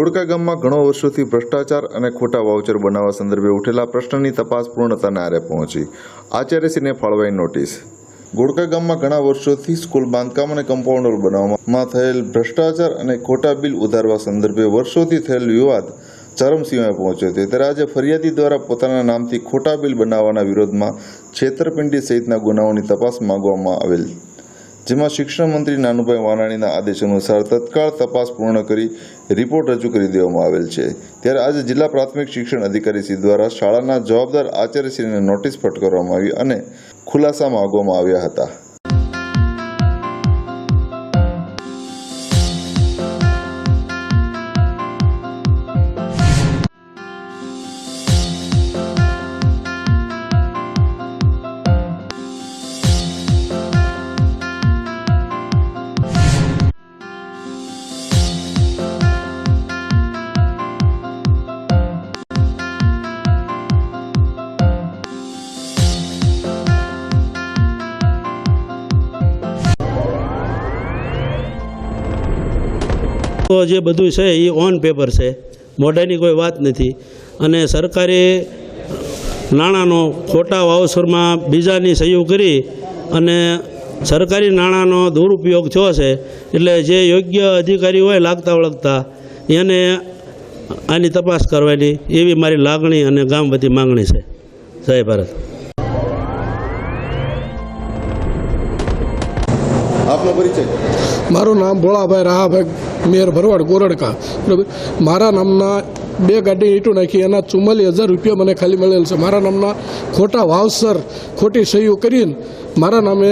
ઘોડકા ગામમાં ઘણો વર્ષોથી ભ્રષ્ટાચાર અને ખોટા વાઉચર બનાવવા સંદર્ભે ઉઠેલા પ્રશ્નની તપાસ પૂર્ણતાને આરે પહોંચી. આચાર્યશ્રીને ફાળવાઈ નોટિસ. ઘોડકા ગામમાં ઘણા વર્ષોથી સ્કૂલ બાંધકામ અને કમ્પાઉન્ડર બનાવવામાં થયેલ ભ્રષ્ટાચાર અને ખોટા બિલ ઉધારવા સંદર્ભે વર્ષોથી થયેલ વિવાદ ચરમસીમાએ પહોંચ્યો હતો. ત્યારે આજે ફરિયાદી દ્વારા પોતાના નામથી ખોટા બિલ બનાવવાના વિરોધમાં છેતરપિંડી સહિતના ગુનાઓની તપાસ માંગવામાં આવેલ, જેમાં શિક્ષણ મંત્રી નાનુભાઈ વાનાણીના આદેશ અનુસાર તત્કાળ તપાસ પૂર્ણ કરી રિપોર્ટ રજૂ કરી દેવામાં આવેલ છે. ત્યારે આજે જિલ્લા પ્રાથમિક શિક્ષણ અધિકારીશ્રી દ્વારા શાળાના જવાબદાર આચાર્યશ્રીને નોટિસ ફટકારવામાં આવી અને ખુલાસા માંગવામાં આવ્યા હતા. તો જે બધું છે એ ઓન પેપર છે, મોઢાની કોઈ વાત નથી. અને સરકારે નાણાંનો ખોટા વાવસરમાં બીજાની સહયોગ કરી અને સરકારી નાણાંનો દુરુપયોગ થયો છે. એટલે જે યોગ્ય અધિકારી હોય લાગતા વળગતા એને આની તપાસ કરવાની એવી મારી લાગણી અને ગામ વતી માંગણી છે. જય ભારત. આપનો પરિચય? મારું નામ ભોળાભાઈ રાહાભાઈ મેયર ભરવાડ ગોરડકા. બરાબર. મારા નામના 2 ગાડી ઈંટો નાખી એના 44,000 રૂપિયા મને ખાલી મળેલ છે. મારા નામના ખોટા વાવસર ખોટી સહીઓ કરીને મારા નામે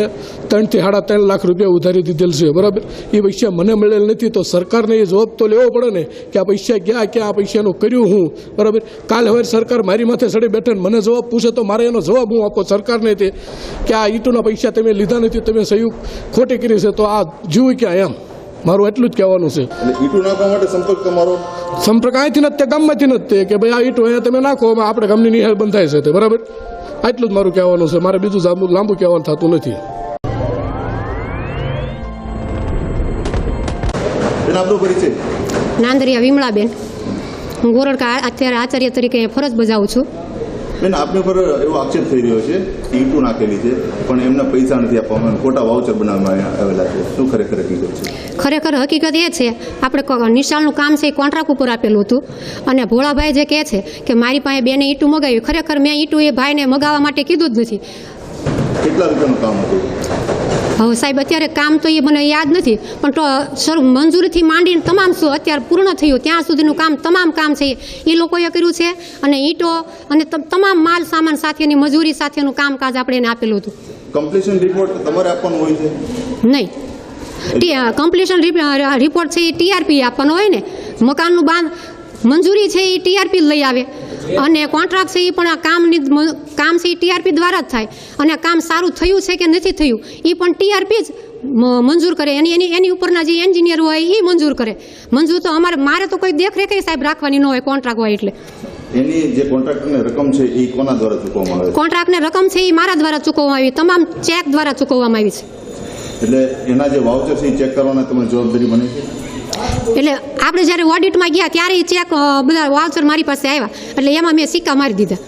3 થી 3.5 લાખ રૂપિયા ઉધારી દીધેલ છે. બરાબર. એ પૈસા મને મળેલ નથી તો સરકારને એ જવાબ તો લેવો પડે ને કે આ પૈસા ક્યાં આ પૈસાનું કર્યું હું. બરાબર. કાલ હવે સરકાર મારી માથે સડી બેઠે મને જવાબ પૂછે તો મારે એનો જવાબ હું આપો સરકારને તે કે આ ઈંટોના પૈસા તમે લીધા નથી, તમે સહી ખોટી કરી છે, તો આ જીવ ક્યાં એમ મારું એટલું જ કહેવાનું છે. ઈંટો નાખવા માટે સંપર્ક તમારો? સંપર્ક અહીંથી નથી, ગામમાંથી નથી કે ભાઈ આ ઈંટો અહીંયા તમે નાખો, આપણે ગામની નિહાળ બંધાય છે તે. બરાબર. આટલું જ મારું કહેવાનું છે, મારે બીજું લાંબુ કહેવાનું થતું નથી. આપનો પરિચય? નાંદરિયા વિમળાબેન. હું ગોરડકા અત્યારે આચાર્ય તરીકે ફરજ બજાવું છું. બેન, આપની પર એવો આક્ષેપ થઈ રહ્યો છે કે ઈંટો નાખેલી છે પણ એમના પૈસા નથી આપવામાં, ખોટા વાઉચર બનાવવામાં આવેલા છે. શું ખરેખર હકીકત છે? ખરેખર હકીકત એ છે, આપણે નિશાળનું કામ છે એ કોન્ટ્રાક્ટ ઉપર આપેલું હતું અને ભોળાભાઈ જે કહે છે કે મારી પાસે બેને ઈંટું મગાવ્યું, ખરેખર મેં ઈંટું એ ભાઈને મગાવવા માટે કીધું જ નથી. કેટલા રૂપિયાનું કામ હતું? હવે સાહેબ અત્યારે કામ તો એ મને યાદ નથી, પણ મંજૂરીથી માંડીને તમામ શું અત્યારે પૂર્ણ થયું ત્યાં સુધીનું તમામ કામ છે એ લોકોએ કર્યું છે. અને ઈંટો અને તમામ માલ સામાન સાથેની મજૂરી સાથેનું કામકાજ આપણે એને આપેલું હતું. કમ્પ્લીશન રિપોર્ટ તમારે આપવાનું હોય છે? નહીં, કમ્પ્લીશન રિપોર્ટ છે એ ટીઆરપી આપવાનો હોય ને. મકાનનું મંજૂરી છે એ ટીઆરપી લઈ આવે અને કોન્ટ્રાક્ટ છે એ પણ આ કામ છે એ ટીઆરપી દ્વારા જ થાય. અને આ કામ સારું થયું છે કે નથી થયું એ પણ ટીઆરપી જ મંજૂર કરે. એની ઉપરના જે એન્જિનિયર હોય એ મંજૂર કરે. મંજૂર તો મારે તો કોઈ દેખરેખ સાહેબ રાખવાની ન હોય કોન્ટ્રાક્ટ હોય એટલે. એની જે કોન્ટ્રાક્ટની રકમ છે એ કોના દ્વારા ચૂકવવામાં આવે છે? કોન્ટ્રાક્ટની રકમ છે એ મારા દ્વારા ચૂકવવામાં આવી, તમામ ચેક દ્વારા ચૂકવવામાં આવી છે. એટલે એના જે વાઉચર છે એ ચેક કરવાના તમને જવાબદારી બને છે? એટલે આપણે જ્યારે ઓડિટમાં ગયા ત્યારે એ ચેક બધા વાઉચર મારી પાસે આવ્યા એટલે એમાં મેં સિક્કા મારી દીધા.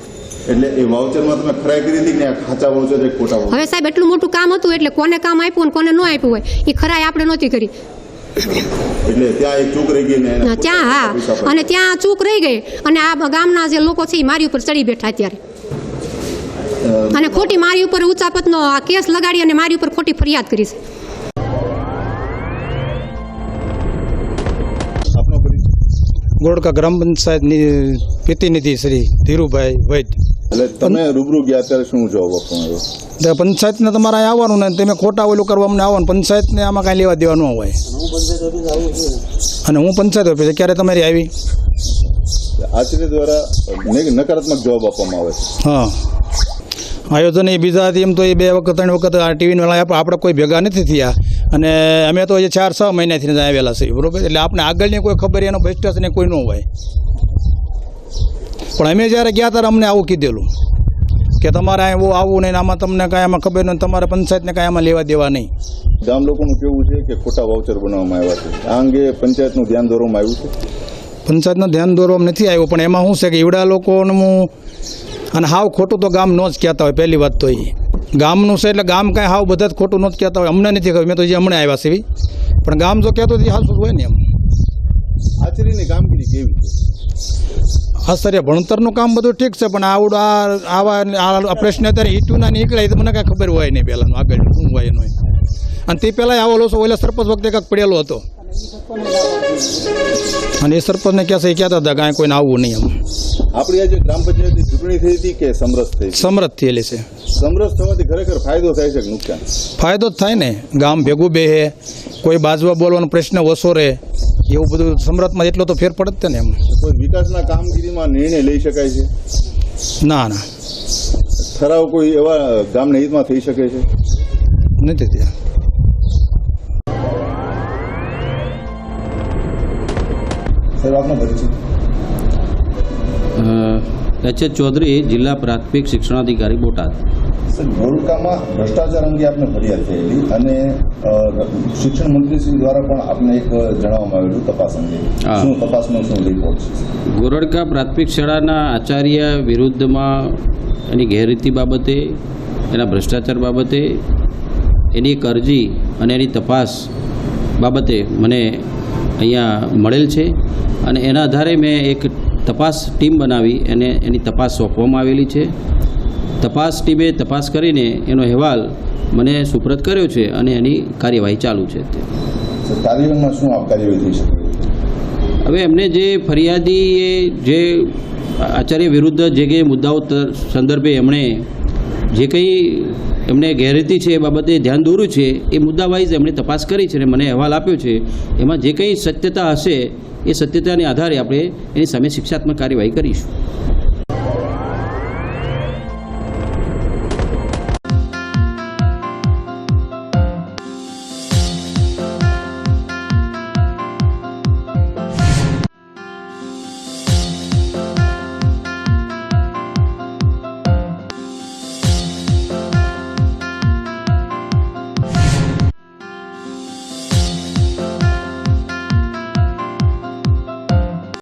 એટલે એ વાઉચરમાં તમે ખરાઈ કરી હતી કે ખાચા વાઉચર કે ખોટા વાઉચર? હવે સાહેબ એટલું મોટું કામ હતું એટલે કોને કામ આપ્યું ને કોને ન આપ્યું હોય એ ખરાઈ આપણે નહોતી કરી. એટલે ત્યાં એક ચૂક રહી ગઈ ને ત્યાં હા, અને ત્યાં ચૂક રહી ગઈ અને આ ગામના જે લોકો છે એ મારી ઉપર ચડી બેઠા અત્યારે અને ખોટી મારી ઉપર ઉચાપતનો આ કેસ લગાડી અને મારી ઉપર ખોટી ફરિયાદ કરી છે. ગોરડકા ગ્રામ પંચાયતની પ્રતિનિધિ શ્રી ધીરુભાઈ વૈદ. એટલે તમે રૂબરૂ ગયા ત્યારે શું જવાબ આપવાનો આવ્યો? પંચાયતને તમારે અહીં આવવાનું ને તમે ખોટા ઓલું કરવા અમને આવવાનું, પંચાયતને આમાં કાંઈ લેવા દેવા ન હોય. અને હું પંચાયત ઓફિસે ક્યારે તમારી આવી? આચાર્ય દ્વારા નકારાત્મક જવાબ આપવામાં આવે છે. હા, આયોજન એ બીજા હતી એમ તો એ 2 વખત 3 વખત આ ટીવી વાળા આપણે કોઈ ભેગા નથી થયા અને અમે તો 4-6 મહિનાથી આવેલા છીએ. બરાબર. એટલે આપણે આગળની કોઈ ખબર એનો ભ્રષ્ટાચાર કોઈ ન હોય. પણ અમે જ્યારે ગયા ત્યારે અમને આવું કીધેલું કે તમારે અહીં આવું નહીં, આમાં તમને કાંઈ આમાં ખબર નહીં, તમારે પંચાયતને કાંઈ આમાં લેવા દેવા નહીં. ગામ લોકોનું કેવું છે કે ખોટા વાઉચર બનાવવામાં આવ્યા છે, આ અંગે પંચાયતનું ધ્યાન દોરવામાં આવ્યું છે? પંચાયતના ધ્યાન દોરવામાં નથી આવ્યો, પણ એમાં શું છે કે એવડા લોકોનું અને હાવ ખોટું તો ગામ ન જ કહેતા હોય. પહેલી વાત તો એ ગામનું છે એટલે ગામ કાંઈ હાવ બધા જ ખોટું ન જ કહેતા હોય. અમને નથી ખબર, મેં તો જે હમણાં આવ્યા છે એવી, પણ ગામ જો કહેતો હાલ શું હોય ને એમ. આચાર્યની કામગીરી કેવી છે? આશ્ચર્ય ભણતરનું કામ બધું ઠીક છે, પણ આવા પ્રશ્ન અત્યારે ઈટુના નીકળે તો મને કાંઈ ખબર હોય નહીં પહેલાંનું આગળ શું હોય એનું. અને તે પહેલાં આવો લોસો ઓલા સરપંચ વખતે કાંઈક પડેલો હતો, અને એ સરપંચને કહેશે એ કહેતા હતા કાંઈ કોઈને આવવું નહીં એમ. આપણી આજે ગ્રામ પંચાયતની ચૂંટણી થઈ હતી કે સમરસ થઈ? સમરસ થયેલી છે. સમરસ થવાથી ખરેખર ફાયદો થાય છે કે નુકસાન? ફાયદો જ થાય ને, ગામ ભેગું બેહે, કોઈ બાજવા બોલવાનો પ્રશ્ન ઓછો રહે, એવું બધું સમરસમાં એટલો તો ફેર પડે જ ને એમ. કોઈ વિકાસના કામગીરીમાં નિર્ણય લઈ શકાય છે? ના ના, ઠરાવ કોઈ એવા ગામના હિતમાં થઈ શકે છે? નથી ત્યાં. સાહેબ આપનો પરિચય? એચ ચૌધરી, જિલ્લા પ્રાથમિક શિક્ષણાધિકારી, બોટાદ. સર, ધોળકામાં ભ્રષ્ટાચાર અંગે આપને ફરિયાદ થયેલી અને શિક્ષણ મંત્રીશ્રી દ્વારા પણ આપને એક જણાવવામાં આવેલું તપાસ અંગે. હા. શું તપાસનો શું રિપોર્ટ છે? ગોરડકા પ્રાથમિક શાળાના આચાર્ય વિરુદ્ધમાં એની ગેરરીતિ બાબતે, એના ભ્રષ્ટાચાર બાબતે એની એક અરજી અને એની તપાસ બાબતે મને અહીંયા મળેલ છે, અને એના આધારે મેં એક તપાસ ટીમ બનાવી અને એની તપાસ સોંપવામાં આવેલી છે. તપાસ ટીમે તપાસ કરીને એનો અહેવાલ મને સુપ્રત કર્યો છે અને એની કાર્યવાહી ચાલુ છે. સર, કાર્યવાહીમાં શું આપ કાર્યવાહી થઈ શકે? હવે એમને જે ફરિયાદીએ જે આચાર્ય વિરુદ્ધ જે કંઈ મુદ્દાઓ સંદર્ભે એમણે જે કંઈ એમને ગેરરીતિ છે એ બાબતે ધ્યાન દોર્યું છે, એ મુદ્દા વાઇઝ એમણે તપાસ કરી છે અને મને અહેવાલ આપ્યો છે. એમાં જે કંઈ સત્યતા હશે એ સત્યતાને આધારે આપણે એની સામે શિક્ષાત્મક કાર્યવાહી કરીશું.